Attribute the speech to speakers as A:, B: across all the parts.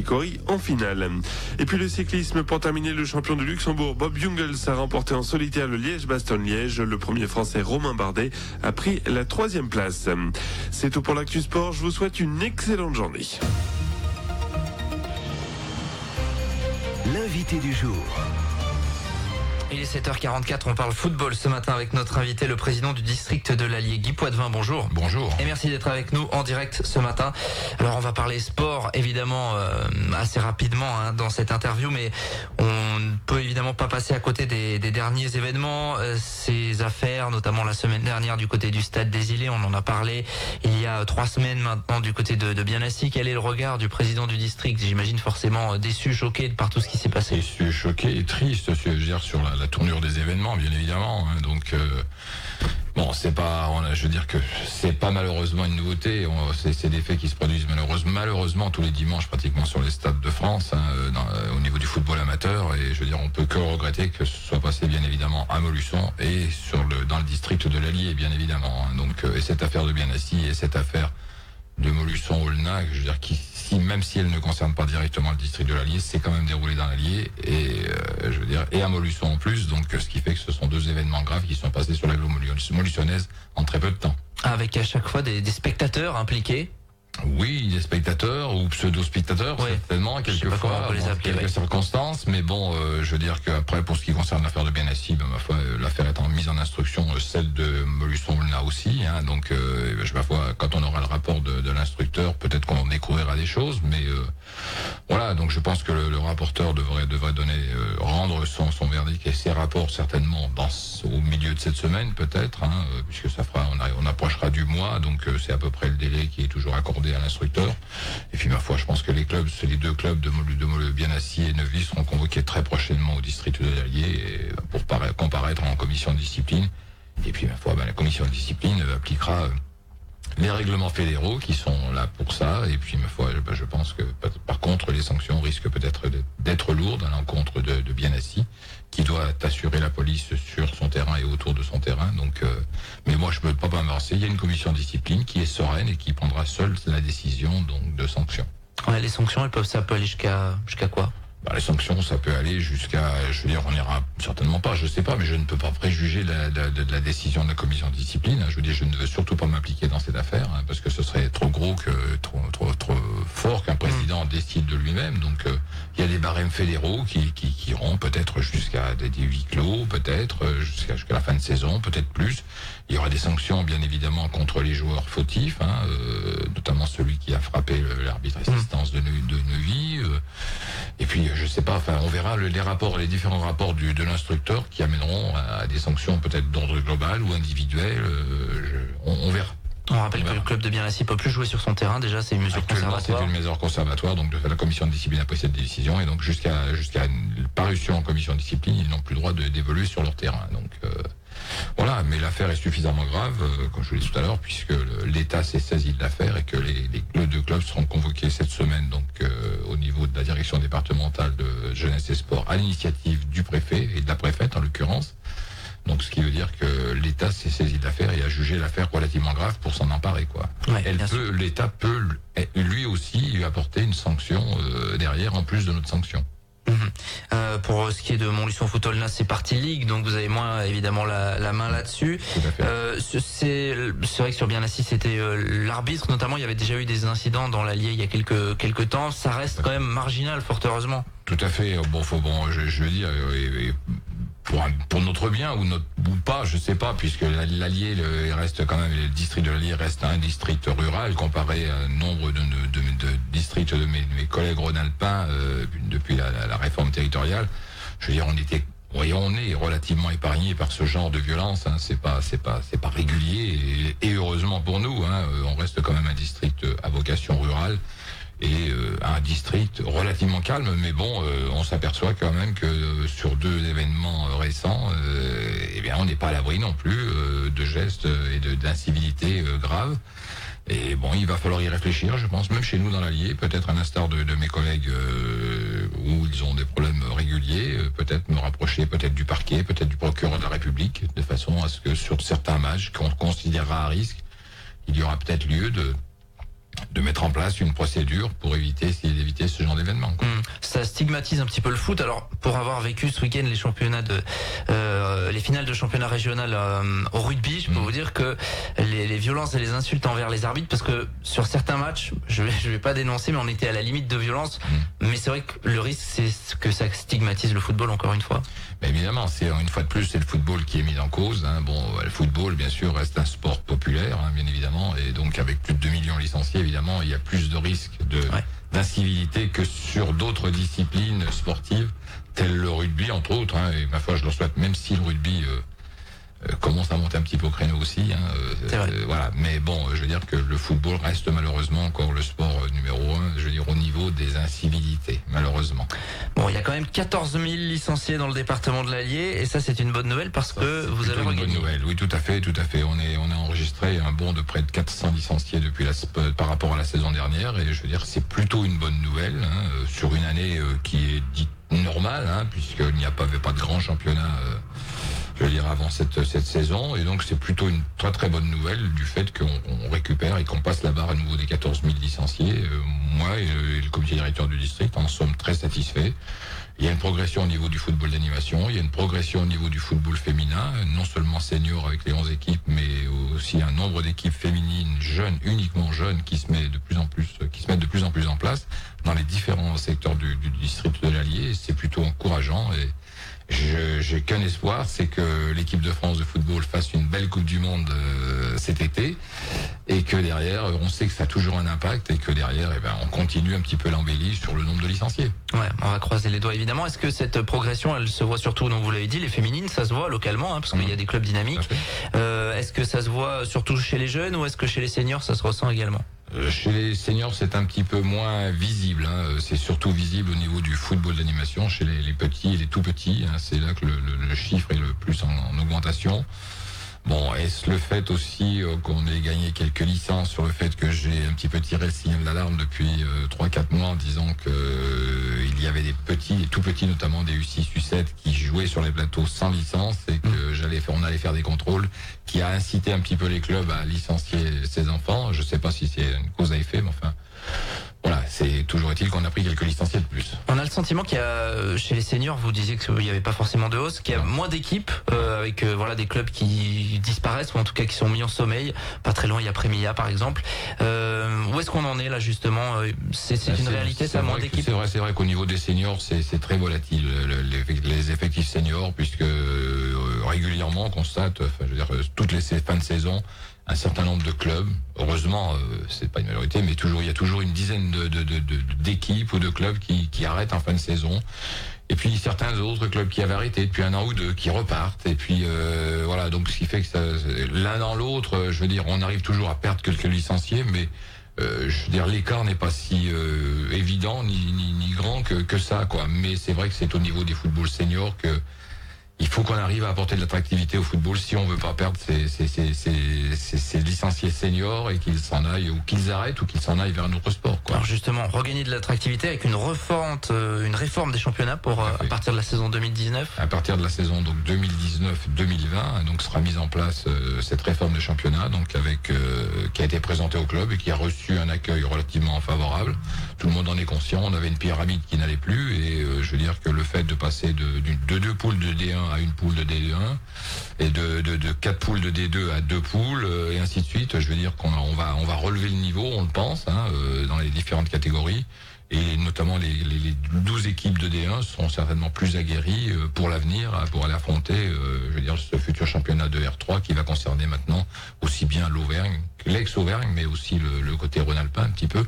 A: Chicory en finale. Et puis le cyclisme, pour terminer, le champion de Luxembourg, Bob Jungels, a remporté en solitaire le Liège-Bastogne-Liège. Le premier Français, Romain Bardet, a pris la 3e place. C'est tout pour l'Actu Sport. Je vous souhaite une excellente journée.
B: L'invité du jour.
C: Il est 7h44, on parle football ce matin avec notre invité, le président du district de l'Allier, Guy Poitvin. Bonjour.
D: Bonjour.
C: Et merci d'être avec nous en direct ce matin. Alors on va parler sport évidemment assez rapidement dans cette interview, mais on ne peut évidemment pas passer à côté des derniers événements, ces affaires, notamment la semaine dernière du côté du Stade des Îlets, on en a parlé il y a 3 semaines maintenant du côté de Biennassi. Quel est le regard du président du district? J'imagine forcément déçu, choqué par tout ce qui s'est passé.
D: Déçu, choqué et triste, je veux dire, sur la tournure des événements, bien évidemment. Donc, bon, c'est pas, je veux dire que c'est pas malheureusement une nouveauté. C'est des faits qui se produisent malheureusement tous les dimanches pratiquement sur les stades de France, au niveau du football amateur. Et je veux dire, on peut que regretter que ce soit passé bien évidemment à Montluçon et dans le district de l'Allier, bien évidemment. Donc, et cette affaire de Biennassi et cette affaire de Montluçon-Aulnac, je veux dire, même si elle ne concerne pas directement le district de l'Allier, c'est quand même déroulé dans l'Allier et je veux dire, et à Montluçon en plus, donc ce qui fait que ce sont 2 événements graves qui sont passés sur la globale montluçonnaise en très peu de temps. Avec
C: à chaque fois des spectateurs impliqués.
D: Oui, des spectateurs ou pseudo-spectateurs, oui, certainement, quelquefois, dans quelques circonstances, mais bon, je veux dire qu'après, pour ce qui concerne l'affaire de Biennassi, ma foi, l'affaire étant mise en instruction, celle de Montluçon-Aulnac aussi, donc, ma foi, quand on aura le rapport de l'instructeur, peut-être qu'on découvrira des choses, mais voilà, donc je pense que le rapporteur devrait donner, rendre son verdict et ses rapports certainement au milieu de cette semaine, peut-être, puisque ça fera, on approchera du mois, donc c'est à peu près le délai qui est toujours accordé à l'instructeur. Et puis ma foi, je pense que les 2 clubs de Biennassi et Neuvy seront convoqués très prochainement au district de l'Allier pour comparaître en commission de discipline. Et puis ma foi, la commission de discipline appliquera les règlements fédéraux qui sont là pour ça. Et puis ma foi, je pense que par contre les sanctions risquent peut-être d'être lourdes à l'encontre de Biennassi, qui doit assurer la police sur son terrain et autour de son terrain. Donc, mais moi je peux pas m'avancer. Il y a une commission de discipline qui est sereine et qui prendra seule la décision donc de sanction.
C: Ouais, les sanctions, ça peut aller jusqu'à quoi?
D: Les sanctions, ça peut aller jusqu'à, je veux dire, on ira certainement pas, je sais pas, mais je ne peux pas préjuger de la décision de la commission de discipline. Je veux dire, je ne veux surtout pas m'impliquer dans cette affaire, parce que ce serait trop gros, trop fort qu'un président décide de lui-même. Donc, il y a des barèmes fédéraux qui iront peut-être jusqu'à des huis clos, peut-être jusqu'à la fin de saison, peut-être plus. Il y aura des sanctions, bien évidemment, contre les joueurs fautifs, notamment celui qui a frappé l'arbitre assistance de Neuvy. Et puis, je sais pas, on verra les différents rapports de l'instructeur qui amèneront à des sanctions peut-être d'ordre global ou individuel. On verra.
C: On rappelle que le club de Biennassi peut plus jouer sur son terrain. Déjà, c'est une mesure conservatoire.
D: C'est une mesure conservatoire. Donc, la commission de discipline a pris cette décision. Et donc, jusqu'à une parution en commission de discipline, ils n'ont plus le droit d'évoluer sur leur terrain. Donc, voilà. Mais l'affaire est suffisamment grave, comme je vous l'ai dit tout à l'heure, puisque l'État s'est saisi de l'affaire et que les 2 clubs seront convoqués cette semaine, donc, au niveau de la direction départementale de jeunesse et sport, à l'initiative du préfet et de la préfète, en l'occurrence. Donc, ce qui veut dire que l'État s'est saisi de l'affaire et a jugé l'affaire relativement grave pour s'en emparer, quoi. Ouais, l'État peut, lui aussi, lui apporter une sanction derrière, en plus de notre sanction.
C: Pour ce qui est de Montluçon Foot Aulnac, c'est partie ligue, donc vous avez moins évidemment la main là-dessus. C'est vrai que sur Biennassi, c'était l'arbitre, notamment. Il y avait déjà eu des incidents dans l'Allier il y a quelques temps. Ça reste quand même marginal, fort heureusement.
D: Tout à fait. Je veux dire, pour notre bien ou pas, je sais pas, puisque l'Allier reste quand même, le district de l'Allier reste un district rural comparé à un nombre de districts de mes collègues rhône-alpins depuis la réforme territoriale. Je veux dire, on est relativement épargné par ce genre de violence. C'est pas régulier et heureusement pour nous. On reste quand même un district à vocation rurale. Et un district relativement calme, mais bon, on s'aperçoit quand même que sur 2 événements récents, on n'est pas à l'abri non plus de gestes et d'incivilités graves. Et bon, il va falloir y réfléchir, je pense, même chez nous dans l'Allier, peut-être à l'instar de mes collègues où ils ont des problèmes réguliers, peut-être me rapprocher peut-être du parquet, peut-être du procureur de la République, de façon à ce que sur certains matchs qu'on considérera à risque, il y aura peut-être lieu de mettre en place une procédure pour éviter ce genre d'événement.
C: Ça stigmatise un petit peu le foot. Alors, pour avoir vécu ce week-end les championnats les finales de championnat régional au rugby, je peux vous dire que les violences et les insultes envers les arbitres, parce que sur certains matchs, je vais pas dénoncer, mais on était à la limite de violence. Mais c'est vrai que le risque, c'est que ça stigmatise le football encore une fois.
D: Mais évidemment, une fois de plus, c'est le football qui est mis en cause. Le football, bien sûr, reste un sport populaire, bien évidemment, et donc avec plus de 2 millions de licenciés, évidemment, il y a plus de risques d'incivilité que sur d'autres disciplines sportives, telles le rugby, entre autres. Et ma foi, je leur souhaite, même si le rugby commence à monter un petit peu au créneau aussi. Voilà. Mais bon, je veux dire que le football reste malheureusement encore le sport numéro 1, je veux dire, au niveau des incivilités, malheureusement.
C: Bon, il y a quand même 14 000 licenciés dans le département de l'Allier, et ça, c'est une bonne nouvelle parce que vous avez regagné.
D: Une bonne nouvelle, oui, tout à fait. On a enregistré un bond de près de 400 licenciés par rapport à la saison dernière, et je veux dire, c'est plutôt une bonne nouvelle, sur une année qui est dite normale, puisqu'il n'y avait pas de grand championnat, je veux dire, avant cette saison, et donc c'est plutôt une très très bonne nouvelle du fait qu'on récupère et qu'on passe la barre à nouveau des 14 000 licenciés. Moi et le comité directeur du district en sommes très satisfaits. Il y a une progression au niveau du football d'animation, il y a une progression au niveau du football féminin, non seulement senior avec les 11 équipes, mais aussi un nombre d'équipes féminines jeunes, uniquement jeunes, qui se mettent de plus en plus en place dans les différents secteurs du district de l'Allier. C'est plutôt encourageant, et j'ai qu'un espoir, c'est que l'équipe de France de football fasse une belle Coupe du Monde cet été, et que derrière, on sait que ça a toujours un impact, et que derrière, on continue un petit peu l'embellie sur le nombre de licenciés.
C: Ouais, on va croiser les doigts évidemment. Est-ce que cette progression, elle se voit surtout, donc vous l'avez dit, les féminines, ça se voit localement, parce qu'il y a des clubs dynamiques. Est-ce que ça se voit surtout chez les jeunes, ou est-ce que chez les seniors, ça se ressent également ?
D: Chez les seniors, c'est un petit peu moins visible. C'est surtout visible au niveau du football d'animation, chez les petits et les tout petits. C'est là que le chiffre est le plus en augmentation. Bon, est-ce le fait aussi qu'on ait gagné quelques licences sur le fait que j'ai un petit peu tiré le signal d'alarme depuis 3-4 mois en disant que il y avait des petits et tout petits, notamment des U6, U7 qui jouaient sur les plateaux sans licence, et que on allait faire des contrôles, qui a incité un petit peu les clubs à licencier ces enfants. Je sais pas si c'est une cause à effet, mais enfin, voilà, c'est toujours est-il qu'on a pris quelques licenciés de plus.
C: On a le sentiment qu'il y a, chez les seniors, vous disiez qu'il n'y avait pas forcément de hausse, qu'il y a moins d'équipes, avec des clubs qui disparaissent, ou en tout cas qui sont mis en sommeil. Pas très loin, il y a Prémilla par exemple. Où est-ce qu'on en est là justement ? C'est une réalité, ça, moins d'équipes.
D: C'est vrai qu'au niveau des seniors, c'est très volatile, les effectifs seniors, puisque régulièrement on constate, je veux dire, toutes les fins de saison, un certain nombre de clubs, heureusement, c'est pas une majorité, mais il y a toujours une dizaine d'équipes ou de clubs qui arrêtent en fin de saison. Et puis certains autres clubs qui avaient arrêté depuis 1 an ou 2 qui repartent. Et puis voilà, donc ce qui fait que l'un dans l'autre, je veux dire, on arrive toujours à perdre quelques licenciés, mais je veux dire, l'écart n'est pas si évident ni grand que ça, quoi. Mais c'est vrai que c'est au niveau des footballs seniors que il faut qu'on arrive à apporter de l'attractivité au football si on veut pas perdre ces licenciés seniors, et qu'ils s'en aillent, ou qu'ils arrêtent, ou qu'ils s'en aillent vers un autre sport, quoi.
C: Alors justement, regagner de l'attractivité avec une réforme des championnats à partir de la saison 2019.
D: À partir de la saison donc 2019-2020, donc sera mise en place cette réforme des championnats, donc qui a été présentée au club et qui a reçu un accueil relativement favorable. Tout le monde en est conscient. On avait une pyramide qui n'allait plus, et je veux dire que le fait de passer de 2 poules de D1 à une poule de D1, et de 4 poules de D2 à 2 poules, et ainsi de suite. Je veux dire qu'on va relever le niveau, on le pense, dans les différentes catégories, et notamment les 12 équipes de D1 seront certainement plus aguerries pour l'avenir, pour aller affronter, je veux dire, ce futur championnat de R3 qui va concerner maintenant aussi bien l'Auvergne, l'ex-Auvergne, mais aussi le côté rhône-alpin un petit peu.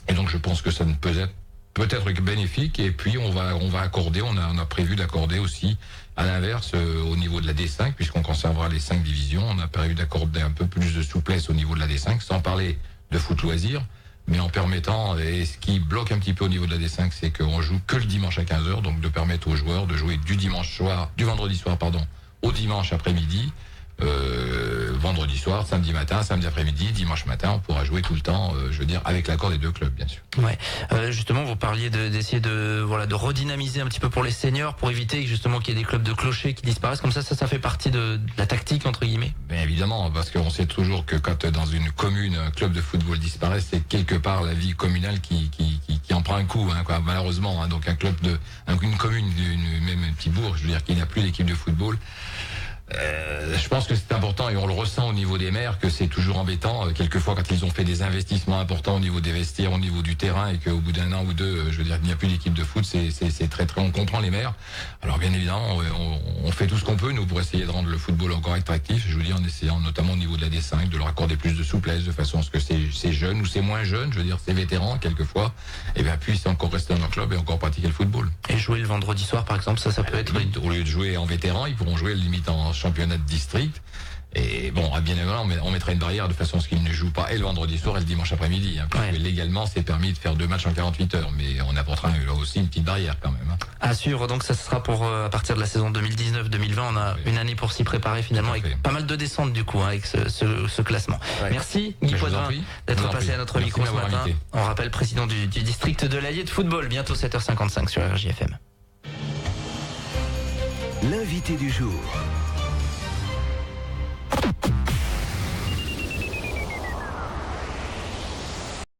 D: Et donc je pense que ça ne peut être peut-être bénéfique. Et puis on va accorder, on a prévu d'accorder aussi à l'inverse au niveau de la D5, puisqu'on conservera les 5 divisions. On a prévu d'accorder un peu plus de souplesse au niveau de la D5, sans parler de foot loisir, mais en permettant, et ce qui bloque un petit peu au niveau de la D5, c'est qu'on joue que le dimanche à 15h, donc de permettre aux joueurs de jouer du vendredi soir au dimanche après-midi. vendredi soir, samedi matin, samedi après-midi, dimanche matin, on pourra jouer tout le temps, avec l'accord des deux clubs, bien sûr.
C: Ouais. Justement, vous parliez d'essayer de redynamiser un petit peu pour les seniors, pour éviter justement qu'il y ait des clubs de clochers qui disparaissent. Comme ça fait partie de la tactique, entre guillemets.
D: Bien évidemment, parce qu'on sait toujours que quand dans une commune, un club de football disparaît, c'est quelque part la vie communale qui en prend un coup, malheureusement. Donc un club une commune, même un petit bourg, je veux dire, qui n'a plus d'équipe de football. Je pense que c'est important et on le ressent au niveau des maires que c'est toujours embêtant quelquefois quand ils ont fait des investissements importants au niveau des vestiaires, au niveau du terrain et qu'au bout d'un an ou deux, il n'y a plus d'équipe de foot, c'est très on comprend les maires. Alors bien évidemment, on fait tout ce qu'on peut nous pour essayer de rendre le football encore attractif. Je veux dire en essayant notamment au niveau de la D5 de leur accorder plus de souplesse de façon à ce que ces jeunes ou ces moins jeunes, je veux dire ces vétérans quelquefois, puissent encore rester dans leur club et encore pratiquer le football.
C: Et jouer le vendredi soir par exemple, ça peut être
D: au lieu de jouer en vétéran, ils pourront jouer limite en championnat de district. Et bon, bien évidemment, on mettrait une barrière de façon à ce qu'ils ne jouent pas et le vendredi soir et le dimanche après-midi. Parce que légalement, c'est permis de faire 2 matchs en 48 heures. Mais on apportera là aussi une petite barrière quand même.
C: À suivre, donc ça sera pour à partir de la saison 2019-2020. On a une année pour s'y préparer finalement avec pas mal de descentes du coup avec ce classement. Ouais. Merci Guy Poidrin d'être passé à notre micro ce matin. On rappelle président du district de l'Allier de football. Bientôt 7h55 sur RJFM.
B: L'invité du jour.